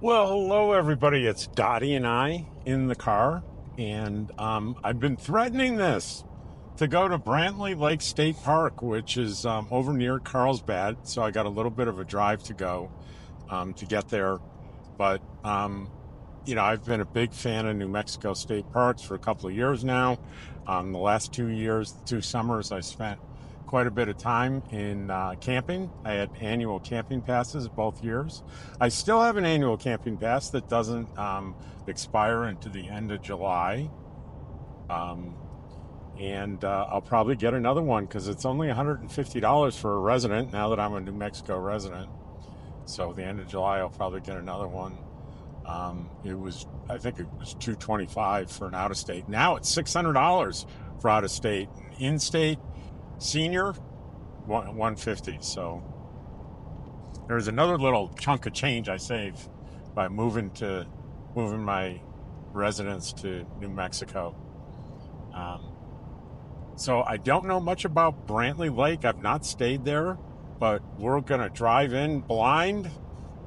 Well, hello everybody. It's Dottie and I in the car, and I've been threatening this to go to Brantley Lake State Park, which is over near Carlsbad. So I got a little bit of a drive to go to get there. But I've been a big fan of New Mexico state parks for a couple of years now. The last 2 years, 2 summers, I spent quite a bit of time in camping. I had annual camping passes both years. I still have an annual camping pass that doesn't expire into the end of July. Um, and I'll probably get another one because it's only $150 for a resident now that I'm a New Mexico resident. So the end of July, I'll probably get another one. I think it was $225 for an out of state. Now it's $600 for out of state. In state senior, 150. So there's another little chunk of change I save by moving my residence to New Mexico. So I don't know much about Brantley Lake. I've not stayed there, but we're gonna drive in blind,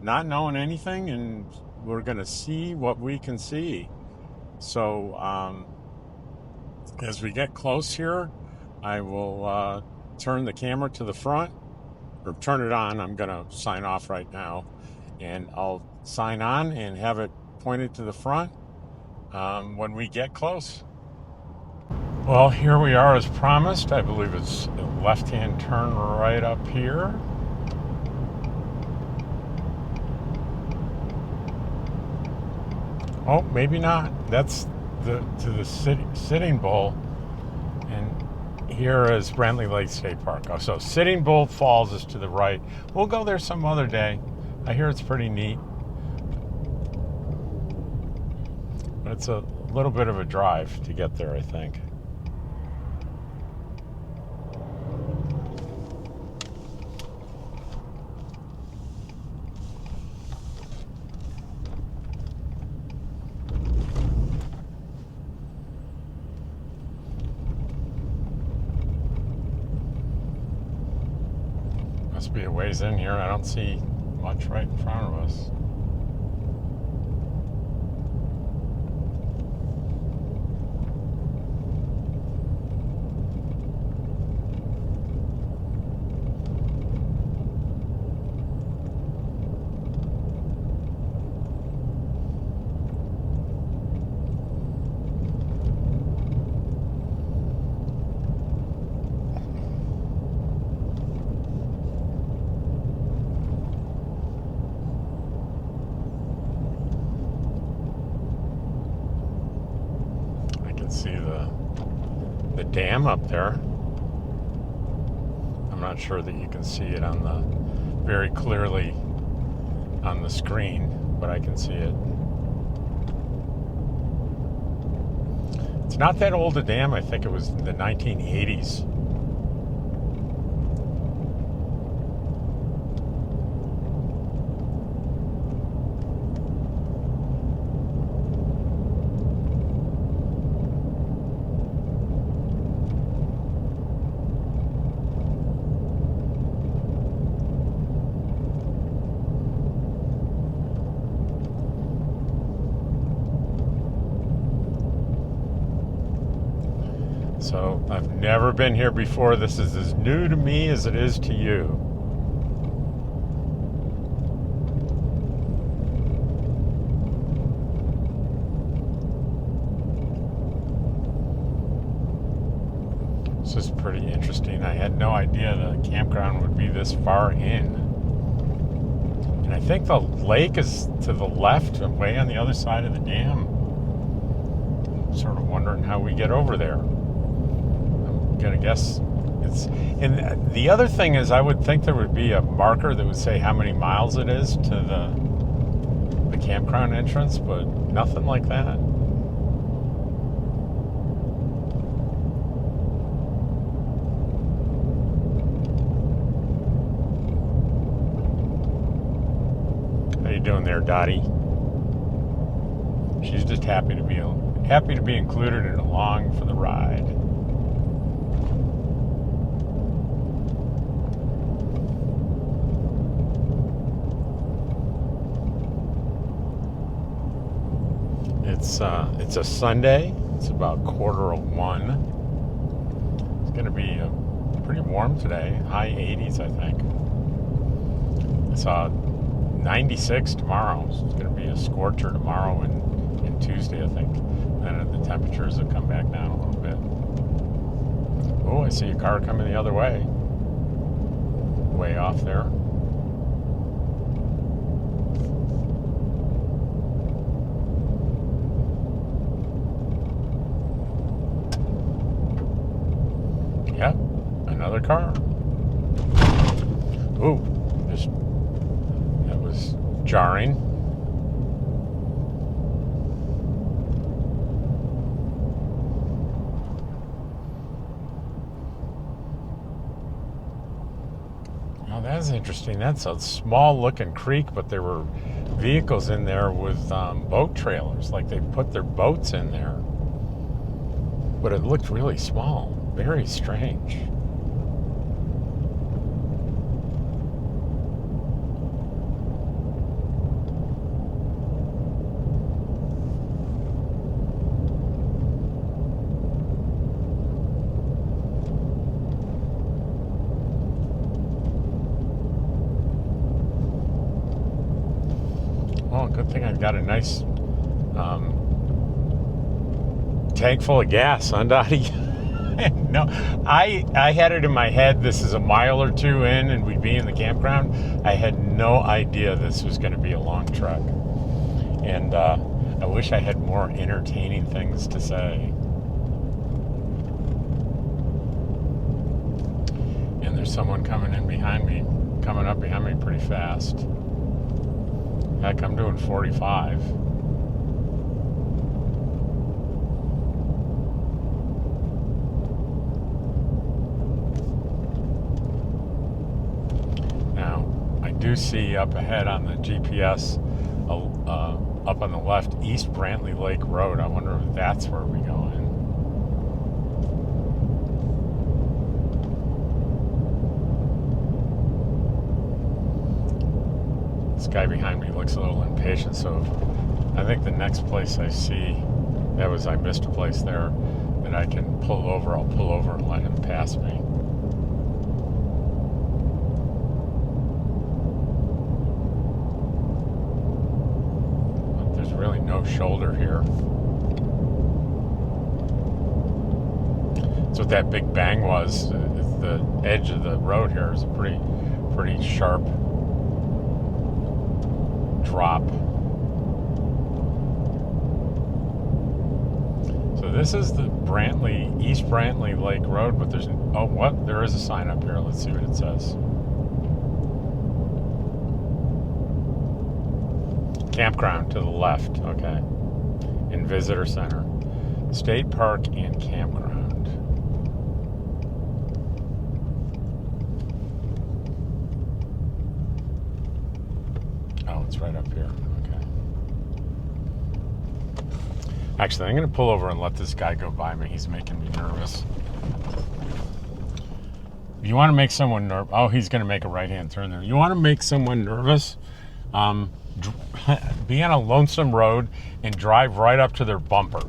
not knowing anything, and we're gonna see what we can see. So as we get close here, I will turn the camera to the front, or turn it on. I'm gonna sign off right now, and I'll sign on and have it pointed to the front when we get close. Well, here we are as promised. I believe it's a left-hand turn right up here. Oh, maybe not. That's to the Sitting Bull, and here is Brantley Lake State Park. Oh, so Sitting Bull Falls is to the right. We'll go there some other day. I hear it's pretty neat, but it's a little bit of a drive to get there, I think. Must be a ways in here. I don't see much right in front of us. See the dam up there. I'm not sure that you can see it very clearly on the screen, but I can see it. It's not that old a dam. I think it was in the 1980s. So I've never been here before. This is as new to me as it is to you. This is pretty interesting. I had no idea the campground would be this far in. And I think the lake is to the left, way on the other side of the dam. I'm sort of wondering how we get over there. Gonna guess it's. And the other thing is, I would think there would be a marker that would say how many miles it is to the campground entrance, but nothing like that. How you doing there, Dottie? She's just happy to be included and along for the ride. It's a Sunday. It's about 1:15. It's going to be pretty warm today. High 80s, I think. It's 96 tomorrow. So it's going to be a scorcher tomorrow and Tuesday, I think. Then the temperatures will come back down a little bit. Oh, I see a car coming the other way. Way off there. Yep, another car. Ooh, that was jarring. Now that's interesting. That's a small looking creek, but there were vehicles in there with boat trailers, like they put their boats in there. But it looked really small. Very strange. Well, good thing I've got a nice tank full of gas, huh, Dottie? No, I had it in my head this is a mile or two in and we'd be in the campground. I had no idea this was going to be a long trek. And I wish I had more entertaining things to say. And there's someone coming up behind me pretty fast. Heck, I'm doing 45. I do see up ahead on the GPS, up on the left, East Brantley Lake Road. I wonder if that's where we go in. This guy behind me looks a little impatient, so I think the next place I see, I missed a place there that I can pull over. I'll pull over and let him pass me. Really no shoulder here. That's what that big bang was. The edge of the road here is a pretty sharp drop. So this is the East Brantley Lake Road, but there is a sign up here. Let's see what it says. Campground to the left, okay. In Visitor Center. State Park and Campground. Oh, it's right up here, okay. Actually, I'm going to pull over and let this guy go by me. He's making me nervous. If you want to make someone nervous, oh, he's going to make a right-hand turn there. You want to make someone nervous? Be on a lonesome road and drive right up to their bumper.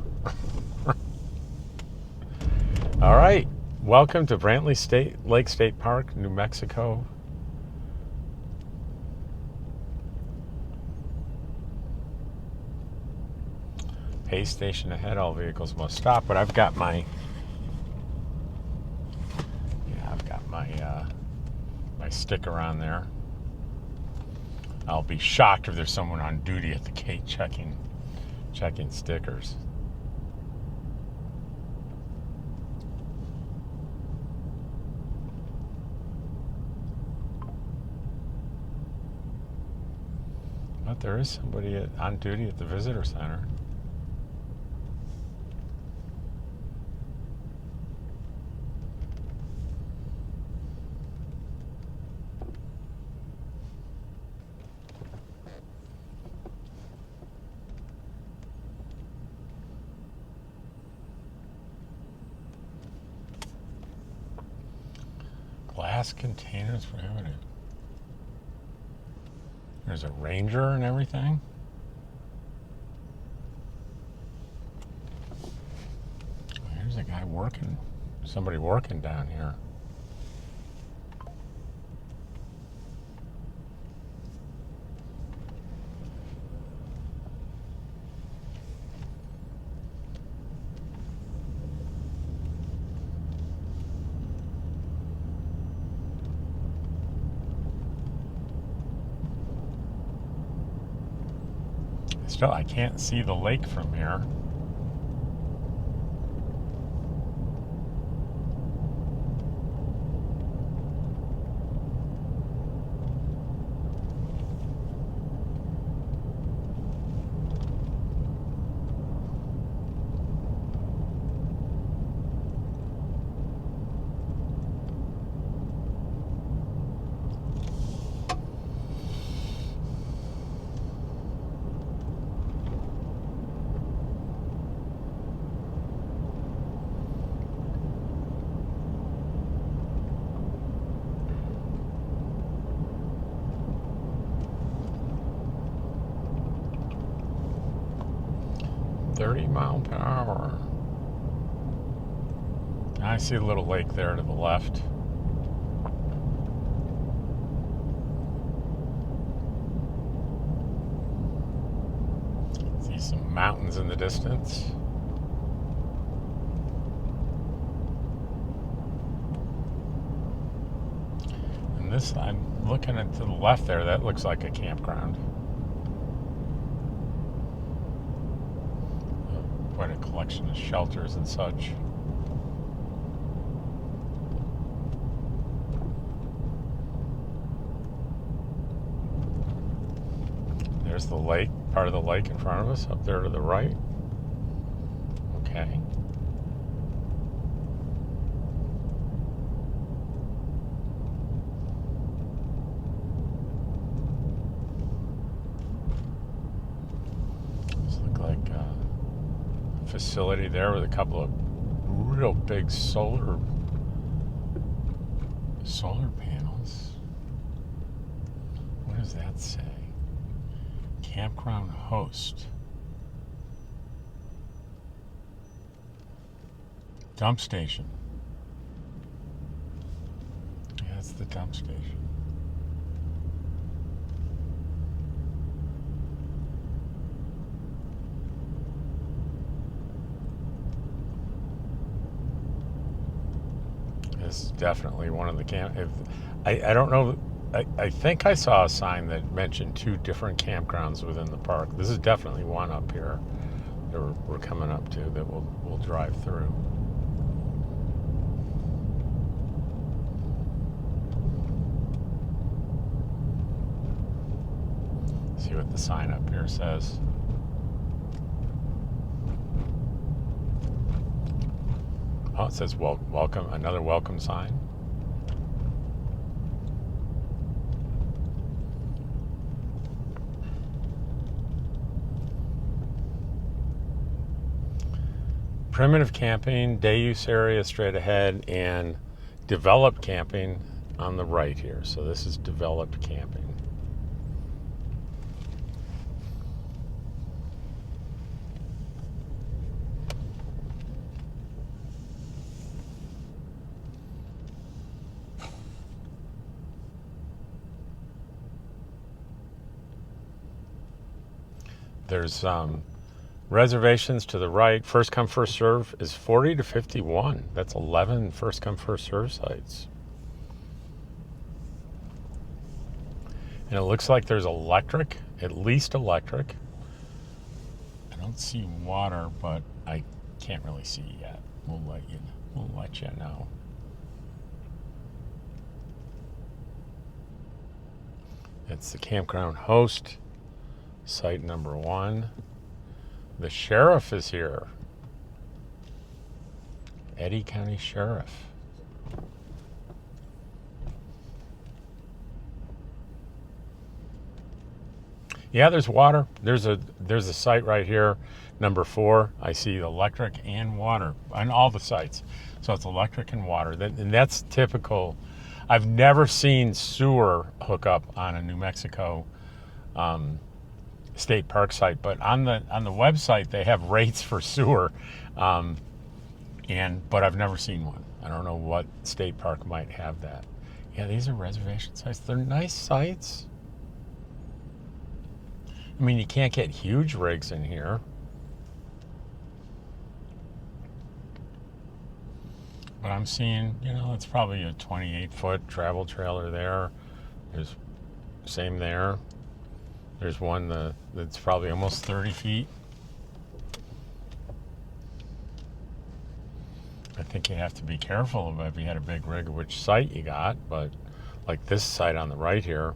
All right, welcome to Brantley Lake State Park, New Mexico. Pay station ahead, all vehicles must stop, but I've got my my sticker on there. I'll be shocked if there's someone on duty at the gate checking stickers. But there is somebody on duty at the visitor center. Glass containers prohibited. There's a Ranger and everything. somebody working down here. Still, I can't see the lake from here. mph. I see a little lake there to the left. See some mountains in the distance. And this, I'm looking at to the left there, that looks like a campground. Quite a collection of shelters and such. There's the lake, part of the lake in front of us, up there to the right. Okay. This looks like a facility there with a couple of real big solar panels. What does that say? Campground host. Dump station. Yeah, that's the dump station. This is definitely one of the I don't know. I think I saw a sign that mentioned 2 different campgrounds within the park. This is definitely one up here that we're coming up to that we'll drive through. See what the sign up here says. Oh, it says welcome, another welcome sign. Primitive camping, day use area straight ahead, and developed camping on the right here. So this is developed camping. There's reservations to the right. First come, first serve is 40 to 51. That's 11 first come, first serve sites. And it looks like there's electric, at least electric. I don't see water, but I can't really see yet. We'll let you know. It's the campground host, site number 1. The sheriff is here. Eddy County Sheriff. Yeah, there's water. There's a site right here, number 4. I see electric and water on all the sites. So it's electric and water. And that's typical. I've never seen sewer hookup on a New Mexico state park site, but on the website they have rates for sewer. But I've never seen one. I don't know what state park might have that. Yeah, these are reservation sites. They're nice sites. I mean, you can't get huge rigs in here. But I'm seeing, it's probably a 28-foot travel trailer there. There's same there. There's one that's probably almost 30 feet. I think you have to be careful about if you had a big rig which site you got, but like this site on the right here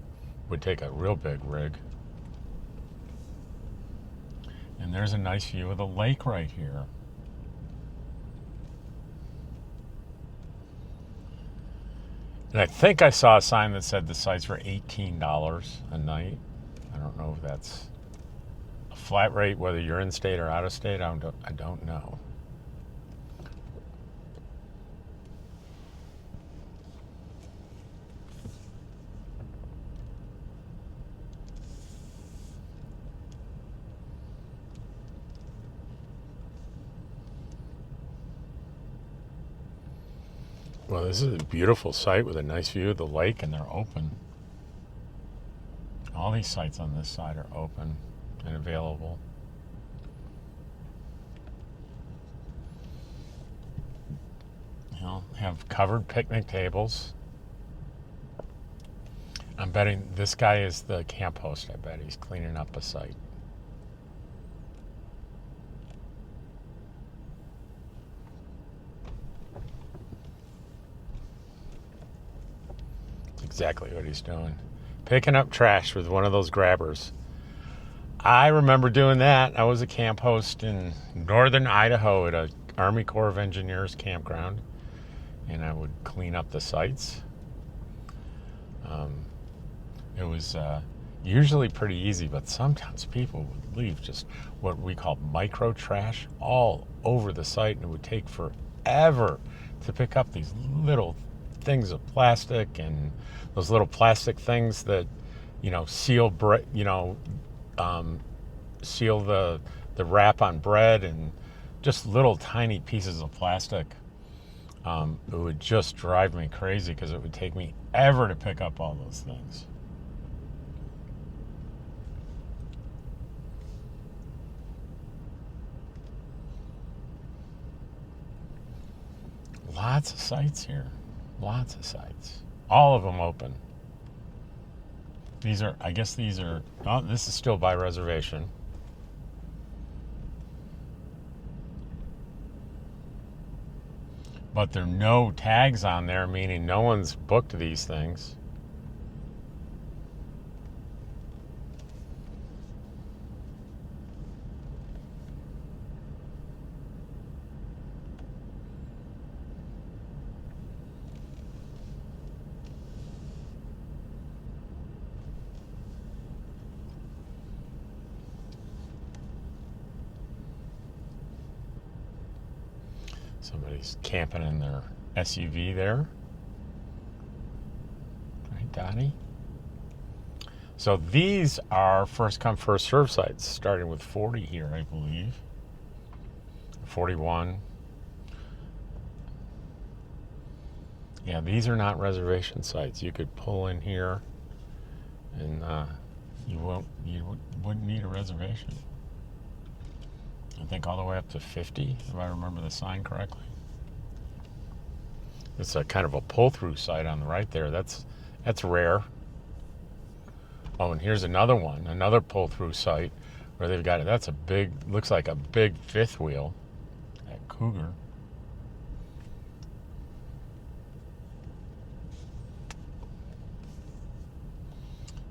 would take a real big rig. And there's a nice view of the lake right here. And I think I saw a sign that said the sites were $18 a night. I don't know if that's a flat rate, whether you're in state or out of state. I don't know. Well, this is a beautiful site with a nice view of the lake, and they're open. All these sites on this side are open and available. Have covered picnic tables. I'm betting this guy is the camp host. I bet he's cleaning up a site. Exactly what he's doing. Picking up trash with one of those grabbers. I remember doing that. I was a camp host in northern Idaho at a Army Corps of Engineers campground, and I would clean up the sites. It was usually pretty easy, but sometimes people would leave just what we call micro trash all over the site, and it would take forever to pick up these little things of plastic and those little plastic things that seal seal the wrap on bread, and just little tiny pieces of plastic. It would just drive me crazy because it would take me ever to pick up all those things. Lots of sites here. Lots of sites. All of them open. This is still by reservation. But there are no tags on there, meaning no one's booked these things. Somebody's camping in their SUV there. Right, Donnie? So these are first come, first serve sites, starting with 40 here, I believe. 41. Yeah, these are not reservation sites. You could pull in here and you wouldn't need a reservation. I think all the way up to 50, if I remember the sign correctly. It's a kind of a pull-through site on the right there. That's rare. Oh, and here's another one, another pull-through site where they've got it. That's looks like a big fifth wheel at Cougar.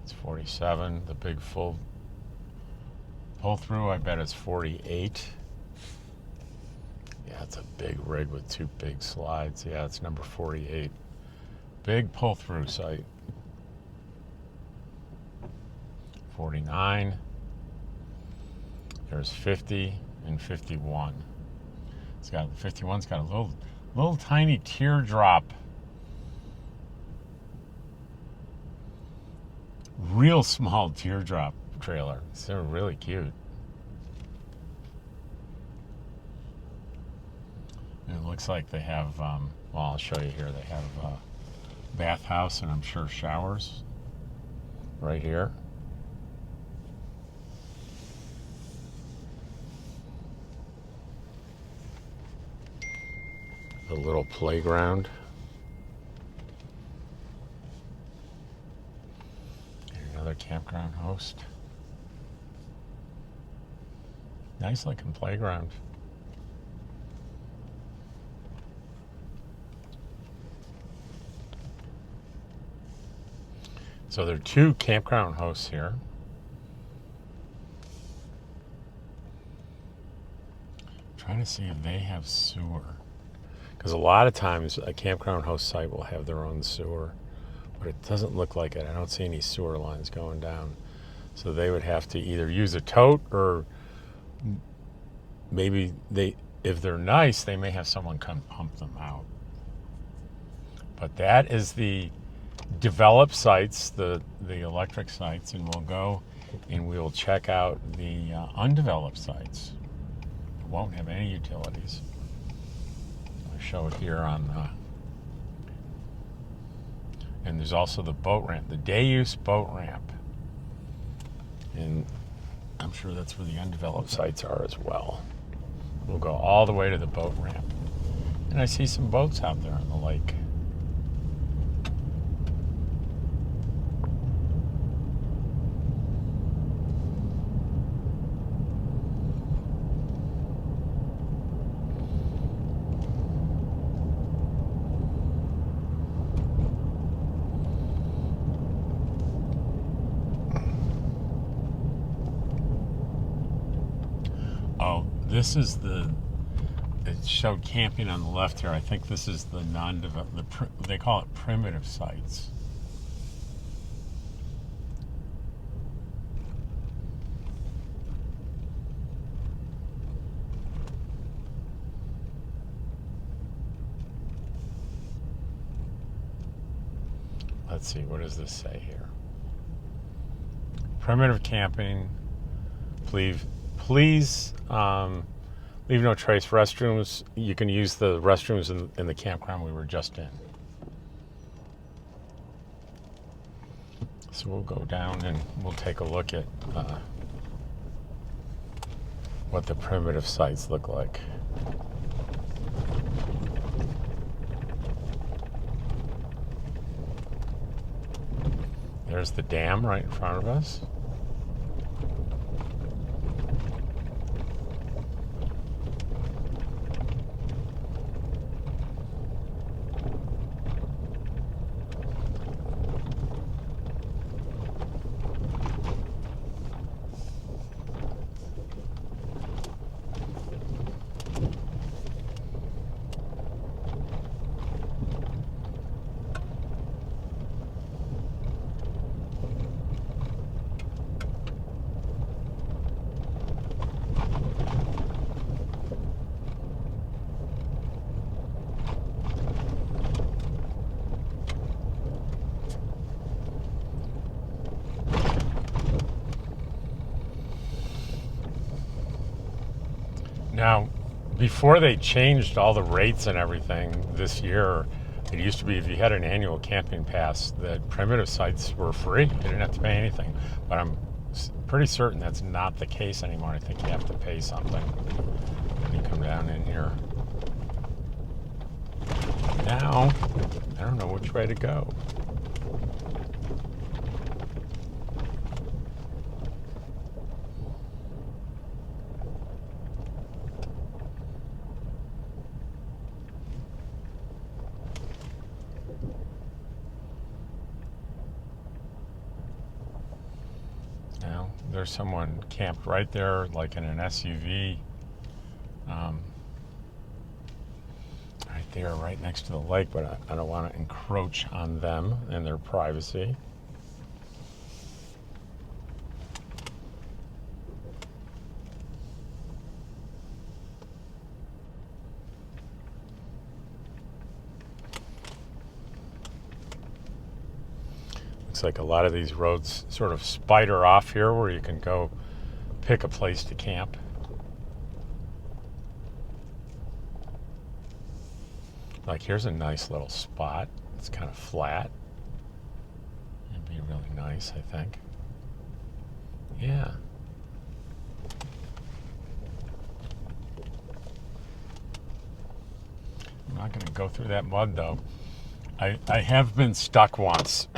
It's 47. The big full pull-through, I bet it's 48. Yeah, it's a big rig with two big slides. Yeah, it's number 48. Big pull-through site. 49. There's 50 and 51. 51's got a little tiny teardrop. Real small teardrop trailer. They're really cute. It looks like they have, well, I'll show you here. They have a bathhouse and I'm sure showers right here. A little playground. And another campground host. Nice looking playground. So there are 2 campground hosts here. Trying to see if they have sewer. Because a lot of times a campground host site will have their own sewer, but it doesn't look like it. I don't see any sewer lines going down. So they would have to either use a tote, or maybe if they're nice, they may have someone come pump them out. But that is the developed sites, the electric sites, and we'll go and we'll check out the undeveloped sites. It won't have any utilities. I'll show it here on and there's also the boat ramp, the day use boat ramp, and I'm sure that's where the undeveloped sites are as well. We'll go all the way to the boat ramp, and I see some boats out there on the lake. Oh, this is it showed camping on the left here. I think this is the non-developed, they call it primitive sites. Let's see, what does this say here? Primitive camping, please leave no trace. Restrooms, you can use the restrooms in the campground we were just in. So we'll go down and we'll take a look at what the primitive sites look like. There's the dam right in front of us. Now, before they changed all the rates and everything this year, it used to be if you had an annual camping pass, the primitive sites were free. You didn't have to pay anything. But I'm pretty certain that's not the case anymore. I think you have to pay something when you come down in here. Now, I don't know which way to go. There's someone camped right there, like in an SUV, right there, right next to the lake, but I don't want to encroach on them and their privacy. Looks like a lot of these roads sort of spider off here where you can go pick a place to camp. Like, here's a nice little spot. It's kind of flat. It'd be really nice, I think. Yeah. I'm not going to go through that mud, though. I have been stuck once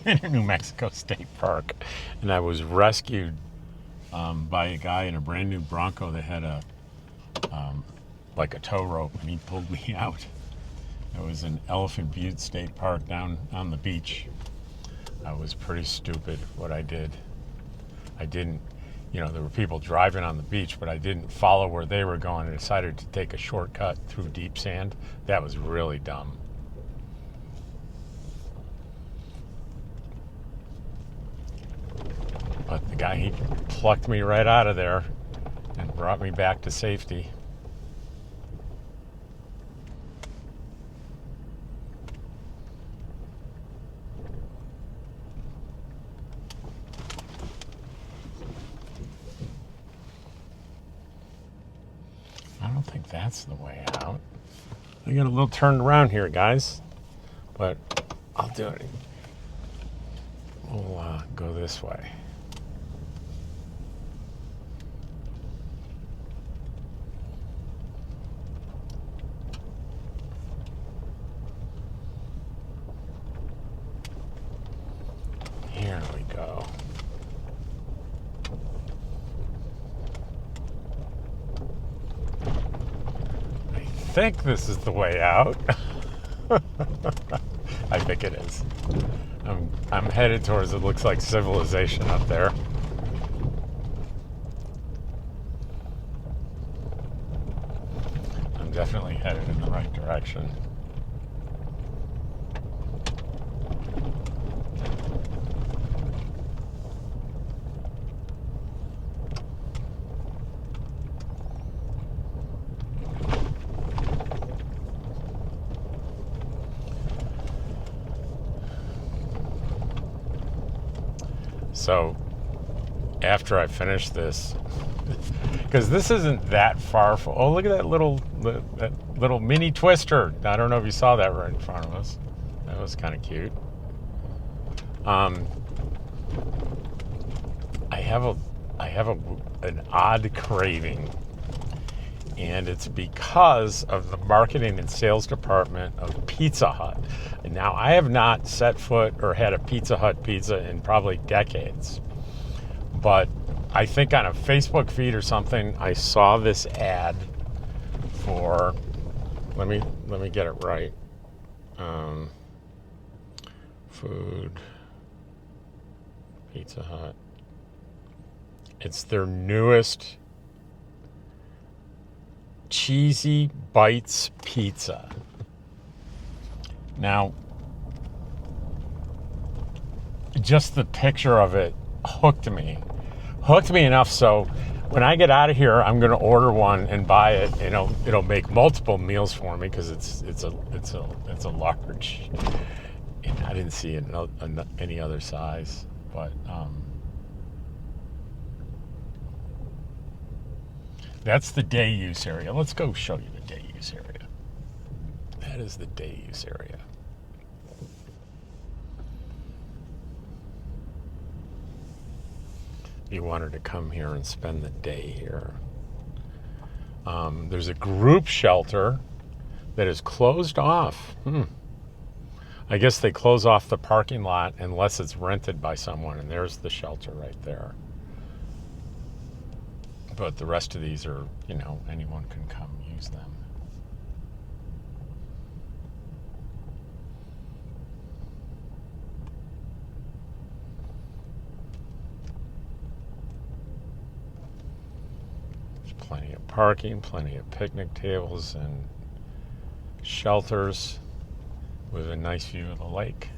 in a New Mexico State Park, and I was rescued by a guy in a brand new Bronco that had like a tow rope, and he pulled me out. It was in Elephant Butte State Park down on the beach. I was pretty stupid what I did. I didn't, there were people driving on the beach, but I didn't follow where they were going. I decided to take a shortcut through deep sand. That was really dumb. But the guy, he plucked me right out of there and brought me back to safety. I don't think that's the way out. I got a little turned around here, guys, but I'll do it. We'll go this way. Here we go. I think this is the way out. I think it is. I'm headed towards, it looks like, civilization up there. I'm definitely headed in the right direction. So after I finish this, because this isn't that far. Oh, look at that little mini twister. I don't know if you saw that right in front of us. That was kind of cute. I have an odd craving, and it's because of the marketing and sales department of Pizza Hut. And now, I have not set foot or had a Pizza Hut pizza in probably decades, but I think on a Facebook feed or something, I saw this ad for, let me get it right, food, Pizza Hut. It's their newest Cheesy Bites pizza. Now, just the picture of it hooked me enough so when I get out of here, I'm going to order one and buy it. And it'll make multiple meals for me because it's a large. And I didn't see it in any other size, but that's the day use area. Let's go show you the day use area. That is the day use area. You wanted to come here and spend the day here. There's a group shelter that is closed off. I guess they close off the parking lot unless it's rented by someone, and there's the shelter right there. But the rest of these are, anyone can come use them. There's plenty of parking, plenty of picnic tables and shelters with a nice view of the lake.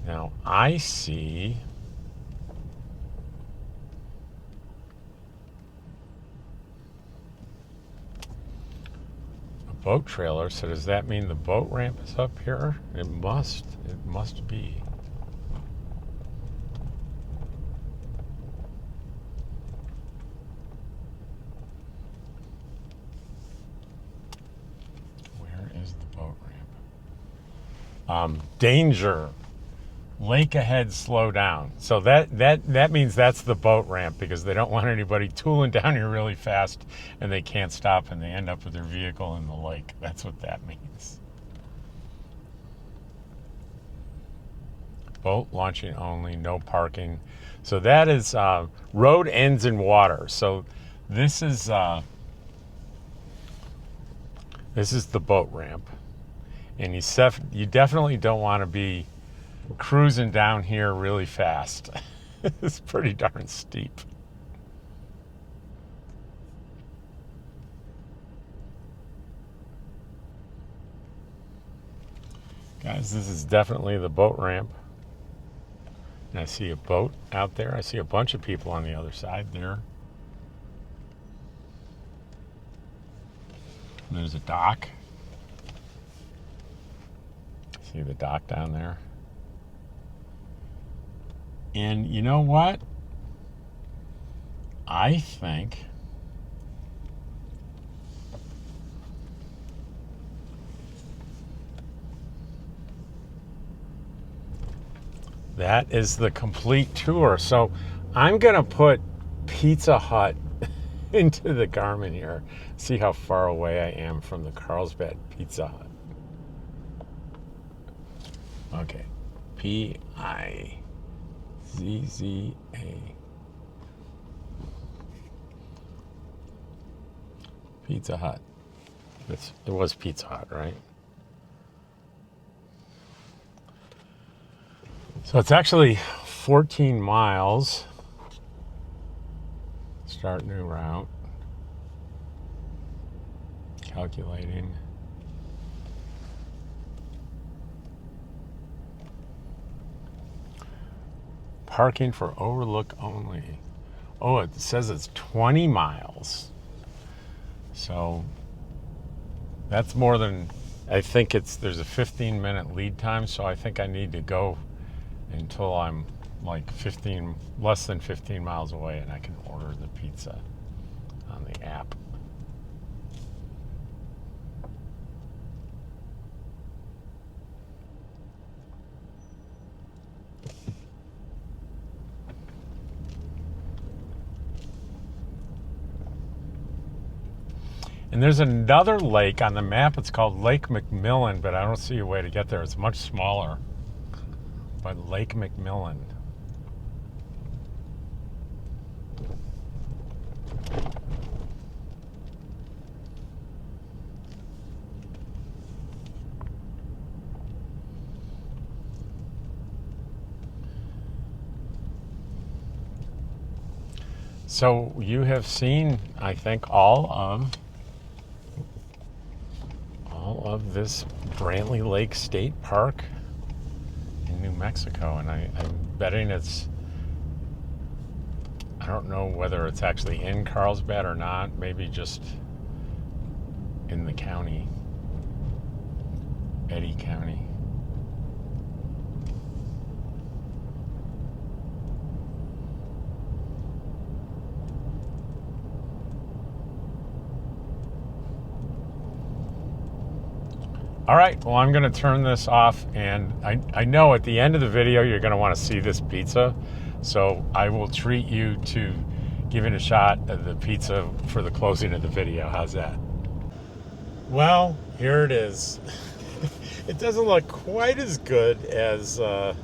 Now, I see a boat trailer, so does that mean the boat ramp is up here? It must be. Danger. Lake ahead, slow down. So that means that's the boat ramp, because they don't want anybody tooling down here really fast and they can't stop and they end up with their vehicle in the lake. That's what that means. Boat launching only, no parking. So that is road ends in water. So this is the boat ramp, and you definitely don't want to be cruising down here really fast. It's pretty darn steep. Guys, this is definitely the boat ramp. And I see a boat out there. I see a bunch of people on the other side there. And there's a dock. See the dock down there? And you know what? I think that is the complete tour. So I'm going to put Pizza Hut into the Garmin here. See how far away I am from the Carlsbad Pizza Hut. Okay. Pizza. Pizza Hut. It was Pizza Hut, right? So it's actually 14 miles. Start new route. Calculating. Parking for overlook only. Oh, it says it's 20 miles. So that's more than, I think there's a 15-minute lead time, so I think I need to go until I'm like less than 15 miles away, and I can order the pizza on the app. And there's another lake on the map. It's called Lake McMillan, but I don't see a way to get there. It's much smaller. But Lake McMillan. So you have seen, I think, all of this Brantley Lake State Park in New Mexico, and I'm betting I don't know whether it's actually in Carlsbad or not, maybe just in the county, Eddy County. All right, well, I'm going to turn this off, and I know at the end of the video you're going to want to see this pizza, so I will treat you to giving a shot of the pizza for the closing of the video. How's that? Well, here it is. It doesn't look quite as good as the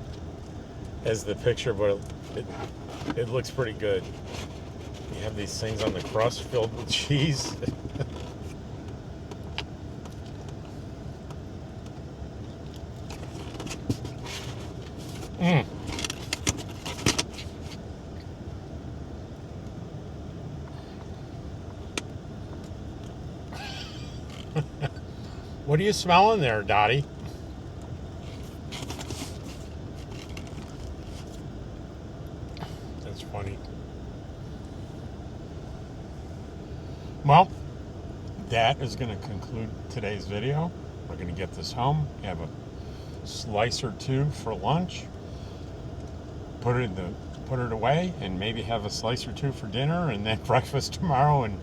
picture, but it looks pretty good. You have these things on the crust filled with cheese. What are you smelling there, Dottie? That's funny. Well, that is going to conclude today's video. We're going to get this home, have a slice or two for lunch, put it away, and maybe have a slice or two for dinner, and then breakfast tomorrow. And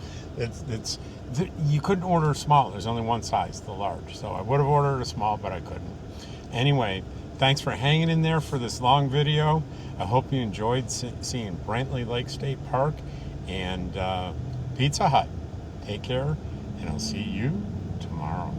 you couldn't order a small. There's only one size, the large. So I would have ordered a small, but I couldn't. Anyway, thanks for hanging in there for this long video. I hope you enjoyed seeing Brantley Lake State Park and Pizza Hut. Take care, and I'll see you tomorrow.